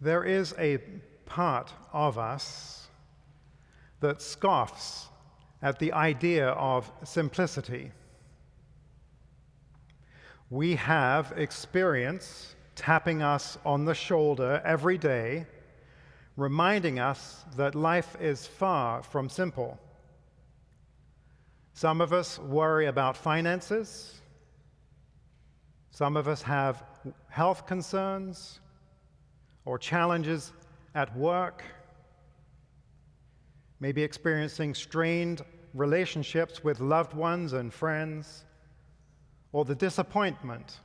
There is a part of us that scoffs at the idea of simplicity. We have experience tapping us on the shoulder every day, reminding us that life is far from simple. Some of us worry about finances. Some of us have health concerns or challenges at work, maybe experiencing strained relationships with loved ones and friends, or the disappointment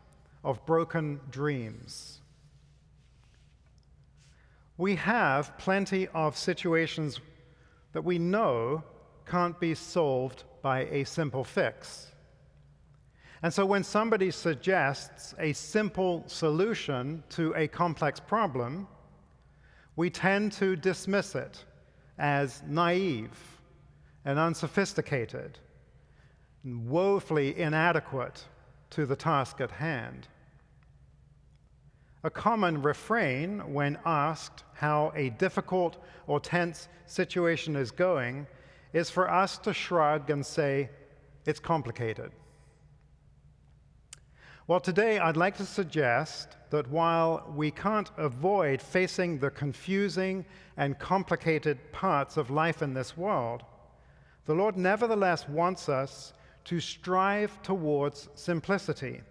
of broken dreams. We have plenty of situations that we know can't be solved by a simple fix. And so when somebody suggests a simple solution to a complex problem, we tend to dismiss it as naive and unsophisticated and woefully inadequate to the task at hand. A common refrain when asked how a difficult or tense situation is going is for us to shrug and say, "It's complicated." Well, today I'd like to suggest that while we can't avoid facing the confusing and complicated parts of life in this world, the Lord nevertheless wants us to strive towards simplicity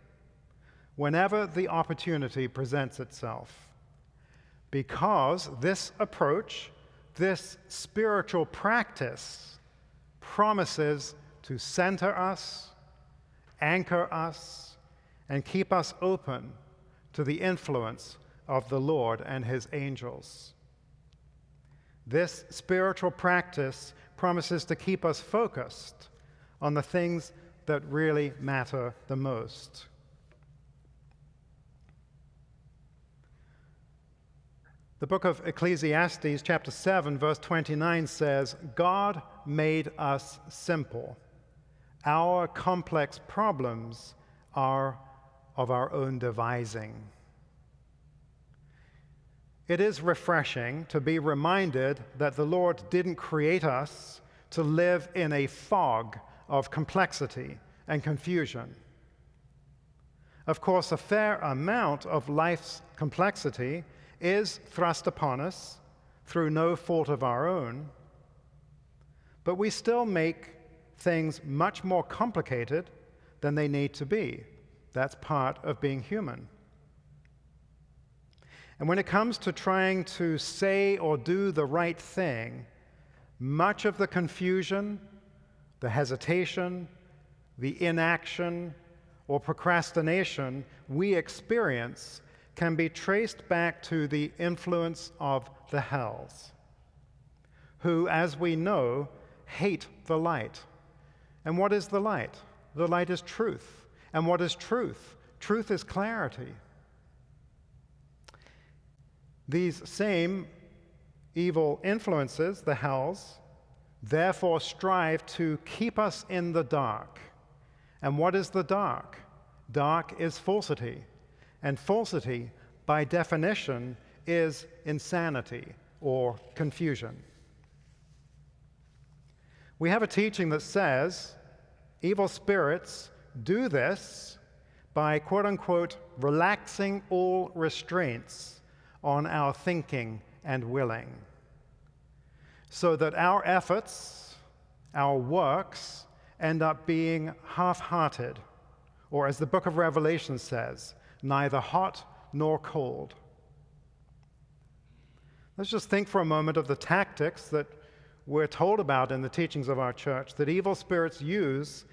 whenever the opportunity presents itself. Because this approach, this spiritual practice, promises to center us, anchor us, and keep us open to the influence of the Lord and his angels. This spiritual practice promises to keep us focused on the things that really matter the most. The book of Ecclesiastes, chapter 7, verse 29 says, "God made us simple. Our complex problems are of our own devising." It is refreshing to be reminded that the Lord didn't create us to live in a fog of complexity and confusion. Of course, a fair amount of life's complexity is thrust upon us through no fault of our own, but we still make things much more complicated than they need to be. That's part of being human. And when it comes to trying to say or do the right thing, much of the confusion, the hesitation, the inaction, or procrastination we experience can be traced back to the influence of the hells, who, as we know, hate the light. And what is the light? The light is truth. And what is truth? Truth is clarity. These same evil influences, the hells, therefore strive to keep us in the dark. And what is the dark? Dark is falsity. And falsity, by definition, is insanity or confusion. We have a teaching that says evil spirits do this by, quote unquote, relaxing all restraints on our thinking and willing, so that our efforts, our works, end up being half-hearted, or as the book of Revelation says, neither hot nor cold. Let's just think for a moment of the tactics that we're told about in the teachings of our church that evil spirits use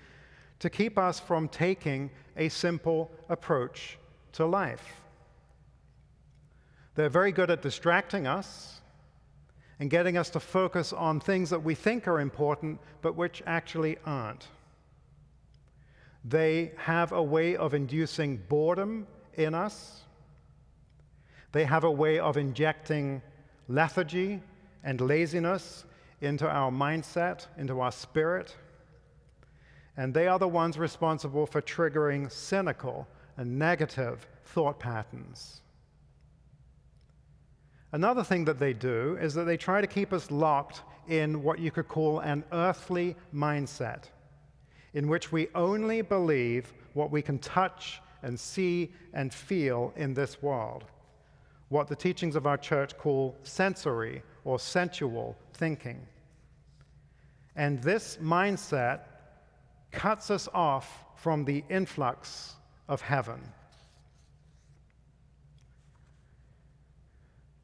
to keep us from taking a simple approach to life. They're very good at distracting us and getting us to focus on things that we think are important, but which actually aren't. They have a way of inducing boredom in us. They have a way of injecting lethargy and laziness into our mindset, into our spirit. And they are the ones responsible for triggering cynical and negative thought patterns. Another thing that they do is that they try to keep us locked in what you could call an earthly mindset, in which we only believe what we can touch and see and feel in this world, what the teachings of our church call sensory or sensual thinking. And this mindset cuts us off from the influx of heaven.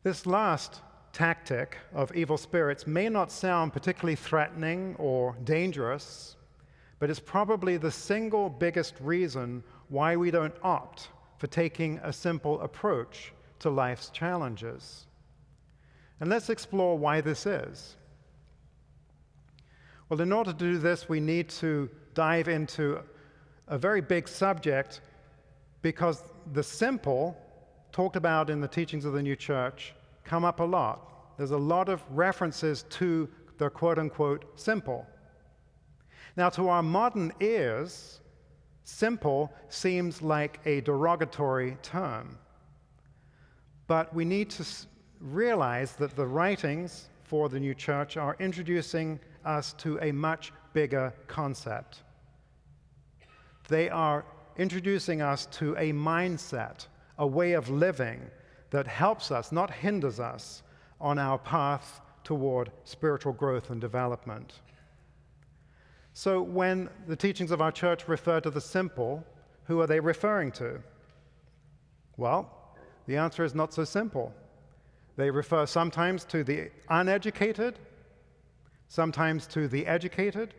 This last tactic of evil spirits may not sound particularly threatening or dangerous, but it's probably the single biggest reason why we don't opt for taking a simple approach to life's challenges. And let's explore why this is. Well, in order to do this, we need to dive into a very big subject, because the simple, talked about in the teachings of the new church, come up a lot. There's a lot of references to the quote-unquote simple. Now, to our modern ears, simple seems like a derogatory term. But we need to realize that the writings for the new church are introducing us to a much bigger concept. They are introducing us to a mindset, a way of living that helps us, not hinders us, on our path toward spiritual growth and development. So when the teachings of our church refer to the simple, who are they referring to? Well, the answer is not so simple. They refer sometimes to the uneducated, sometimes to the educated,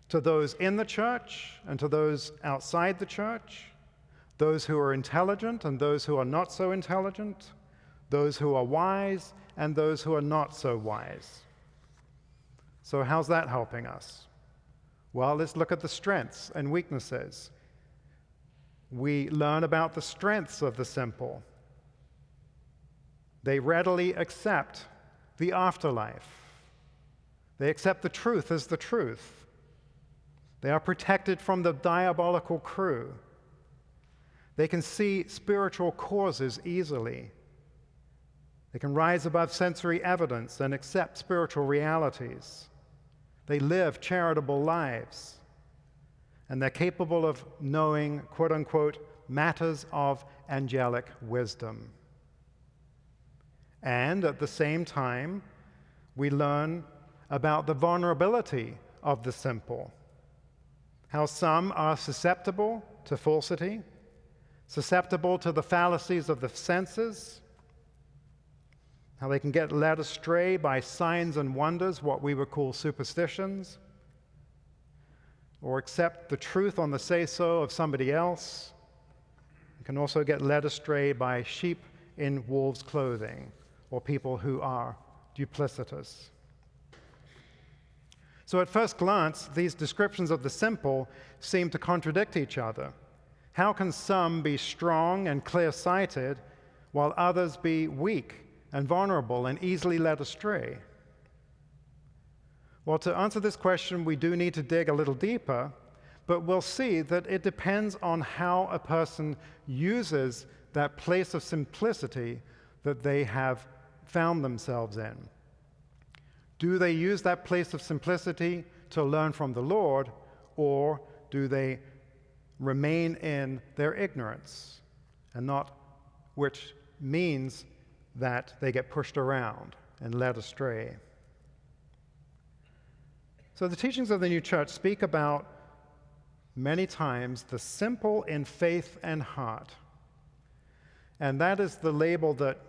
to those in the church and to those outside the church, those who are intelligent and those who are not so intelligent, those who are wise and those who are not so wise. So how's that helping us? Well, let's look at the strengths and weaknesses. We learn about the strengths of the simple. They readily accept the afterlife. They accept the truth as the truth. They are protected from the diabolical crew. They can see spiritual causes easily. They can rise above sensory evidence and accept spiritual realities. They live charitable lives. And they're capable of knowing, quote-unquote, matters of angelic wisdom. And at the same time, we learn about the vulnerability of the simple, how some are susceptible to falsity, susceptible to the fallacies of the senses, how they can get led astray by signs and wonders, what we would call superstitions, or accept the truth on the say-so of somebody else. You can also get led astray by sheep in wolves' clothing, or people who are duplicitous. So at first glance, these descriptions of the simple seem to contradict each other. How can some be strong and clear-sighted while others be weak and vulnerable and easily led astray? Well, to answer this question, we do need to dig a little deeper, but we'll see that it depends on how a person uses that place of simplicity that they have found themselves in. Do they use that place of simplicity to learn from the Lord, or do they remain in their ignorance, and not, which means that they get pushed around and led astray? So the teachings of the new church speak about many times the simple in faith and heart. And that is the label that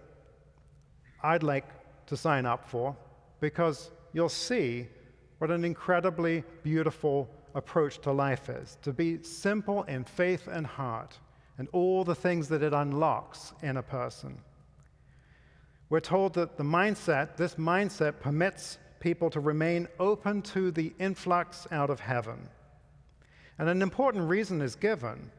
I'd like to sign up for, because you'll see what an incredibly beautiful approach to life is, to be simple in faith and heart, and all the things that it unlocks in a person. We're told that this mindset permits people to remain open to the influx out of heaven. And an important reason is given.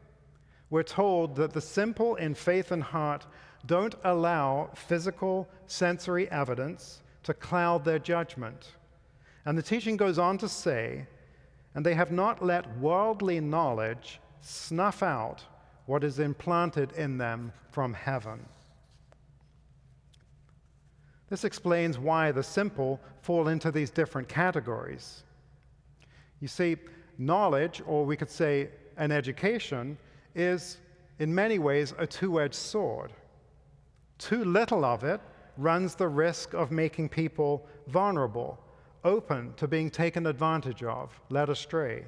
We're told that the simple in faith and heart don't allow physical, sensory evidence to cloud their judgment. And the teaching goes on to say, and they have not let worldly knowledge snuff out what is implanted in them from heaven. This explains why the simple fall into these different categories. You see, knowledge, or we could say an education, is in many ways a two-edged sword. Too little of it runs the risk of making people vulnerable, open to being taken advantage of, led astray,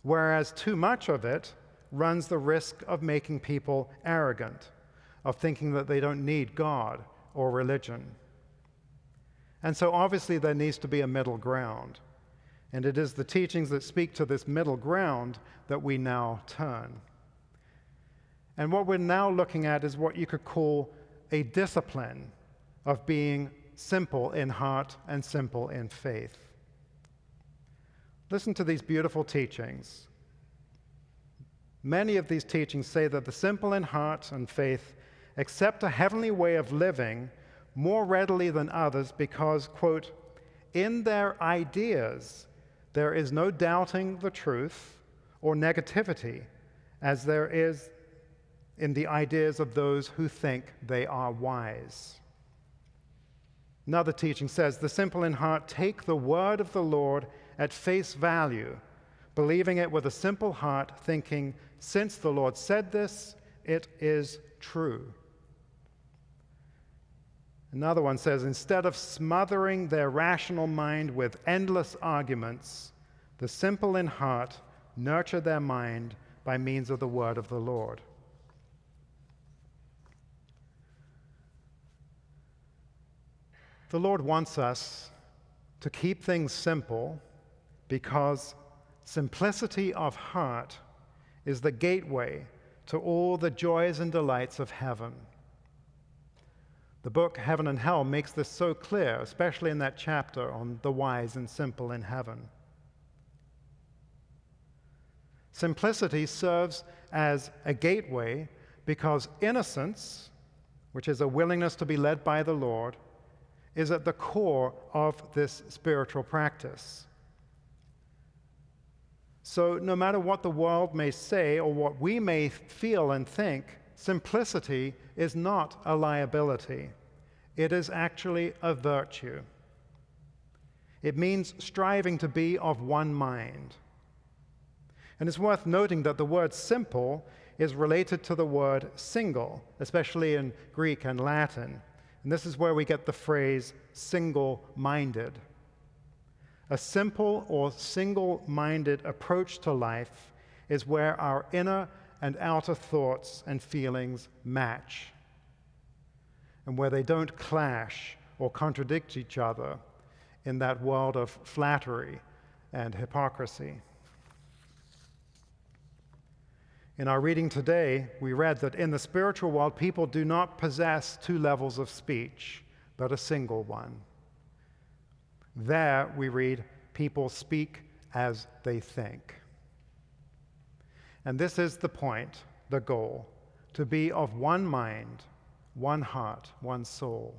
whereas too much of it runs the risk of making people arrogant, of thinking that they don't need God or religion. And so obviously there needs to be a middle ground. And it is the teachings that speak to this middle ground that we now turn. And what we're now looking at is what you could call a discipline of being simple in heart and simple in faith. Listen to these beautiful teachings. Many of these teachings say that the simple in heart and faith accept a heavenly way of living more readily than others because, quote, in their ideas there is no doubting the truth or negativity as there is in the ideas of those who think they are wise. Another teaching says, the simple in heart take the word of the Lord at face value, believing it with a simple heart, thinking, since the Lord said this, it is true. Another one says, instead of smothering their rational mind with endless arguments, the simple in heart nurture their mind by means of the word of the Lord. The Lord wants us to keep things simple because simplicity of heart is the gateway to all the joys and delights of heaven. The book Heaven and Hell makes this so clear, especially in that chapter on the wise and simple in heaven. Simplicity serves as a gateway because innocence, which is a willingness to be led by the Lord, is at the core of this spiritual practice. So no matter what the world may say or what we may feel and think, simplicity is not a liability. It is actually a virtue. It means striving to be of one mind. And it's worth noting that the word simple is related to the word single, especially in Greek and Latin. And this is where we get the phrase single-minded. A simple or single-minded approach to life is where our inner and outer thoughts and feelings match, and where they don't clash or contradict each other in that world of flattery and hypocrisy. In our reading today, we read that in the spiritual world, people do not possess two levels of speech, but a single one. There, we read, people speak as they think. And this is the point, the goal, to be of one mind, one heart, one soul.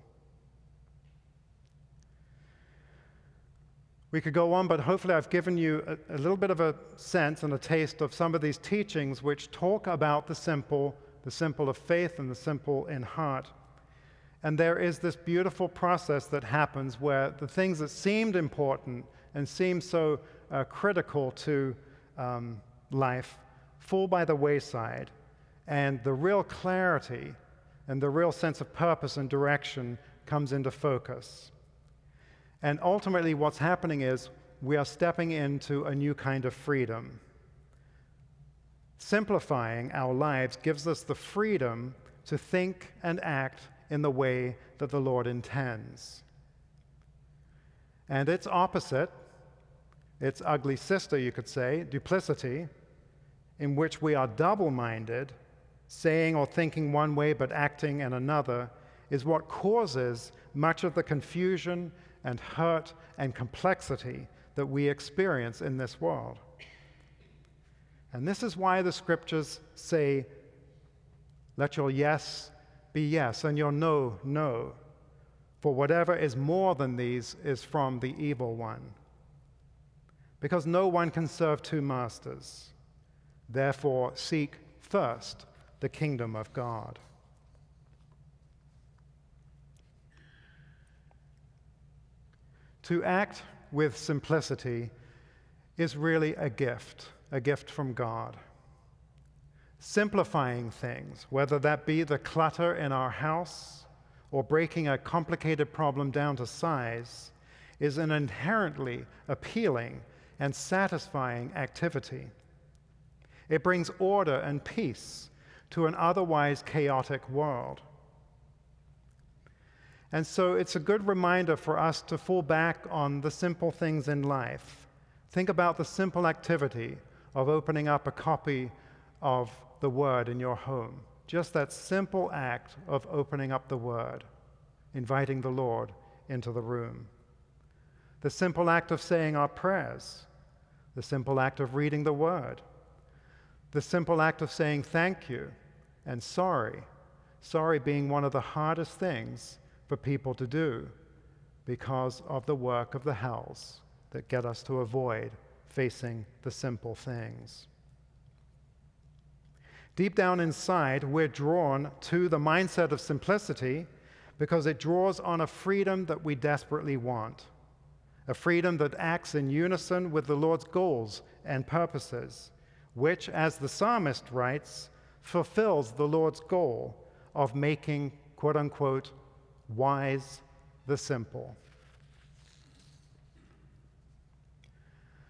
We could go on, but hopefully I've given you a little bit of a sense and a taste of some of these teachings which talk about the simple of faith and the simple in heart. And there is this beautiful process that happens where the things that seemed important and seemed so critical to life fall by the wayside, and the real clarity and the real sense of purpose and direction comes into focus. And ultimately what's happening is we are stepping into a new kind of freedom. Simplifying our lives gives us the freedom to think and act in the way that the Lord intends. And its opposite, its ugly sister, you could say, duplicity, in which we are double-minded, saying or thinking one way but acting in another, is what causes much of the confusion and hurt and complexity that we experience in this world. And this is why the scriptures say, let your yes be yes and your no, no. For whatever is more than these is from the evil one. Because no one can serve two masters. Therefore, seek first the kingdom of God. To act with simplicity is really a gift from God. Simplifying things, whether that be the clutter in our house or breaking a complicated problem down to size, is an inherently appealing and satisfying activity. It brings order and peace to an otherwise chaotic world. And so it's a good reminder for us to fall back on the simple things in life. Think about the simple activity of opening up a copy of the Word in your home. Just that simple act of opening up the Word, inviting the Lord into the room. The simple act of saying our prayers. The simple act of reading the Word. The simple act of saying thank you and sorry. Sorry being one of the hardest things for people to do because of the work of the hells that get us to avoid facing the simple things. Deep down inside, we're drawn to the mindset of simplicity because it draws on a freedom that we desperately want, a freedom that acts in unison with the Lord's goals and purposes, which, as the psalmist writes, fulfills the Lord's goal of making, quote-unquote, wise the simple.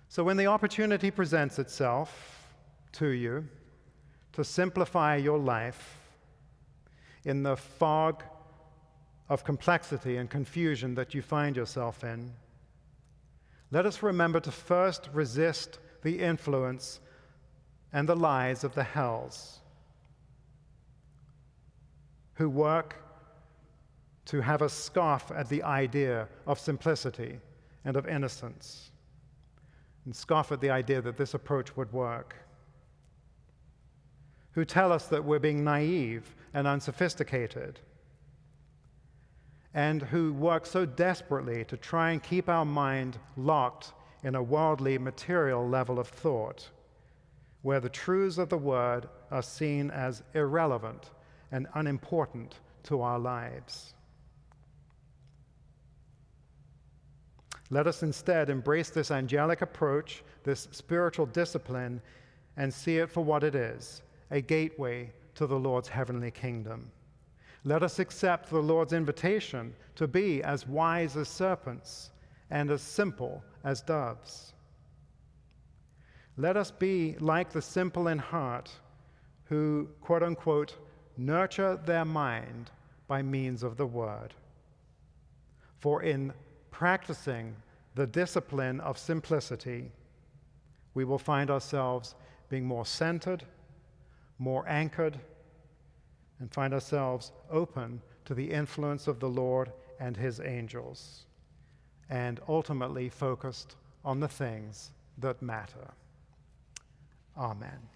So when the opportunity presents itself to you to simplify your life in the fog of complexity and confusion that you find yourself in, let us remember to first resist the influence and the lies of the hells, who work to have us scoff at the idea of simplicity and of innocence, and scoff at the idea that this approach would work, who tell us that we're being naive and unsophisticated, and who work so desperately to try and keep our mind locked in a worldly, material level of thought, where the truths of the Word are seen as irrelevant and unimportant to our lives. Let us instead embrace this angelic approach, this spiritual discipline, and see it for what it is, a gateway to the Lord's heavenly kingdom. Let us accept the Lord's invitation to be as wise as serpents and as simple as doves. Let us be like the simple in heart who, quote-unquote, nurture their mind by means of the Word. For in practicing the discipline of simplicity, we will find ourselves being more centered, more anchored, and find ourselves open to the influence of the Lord and His angels, and ultimately focused on the things that matter. Amen.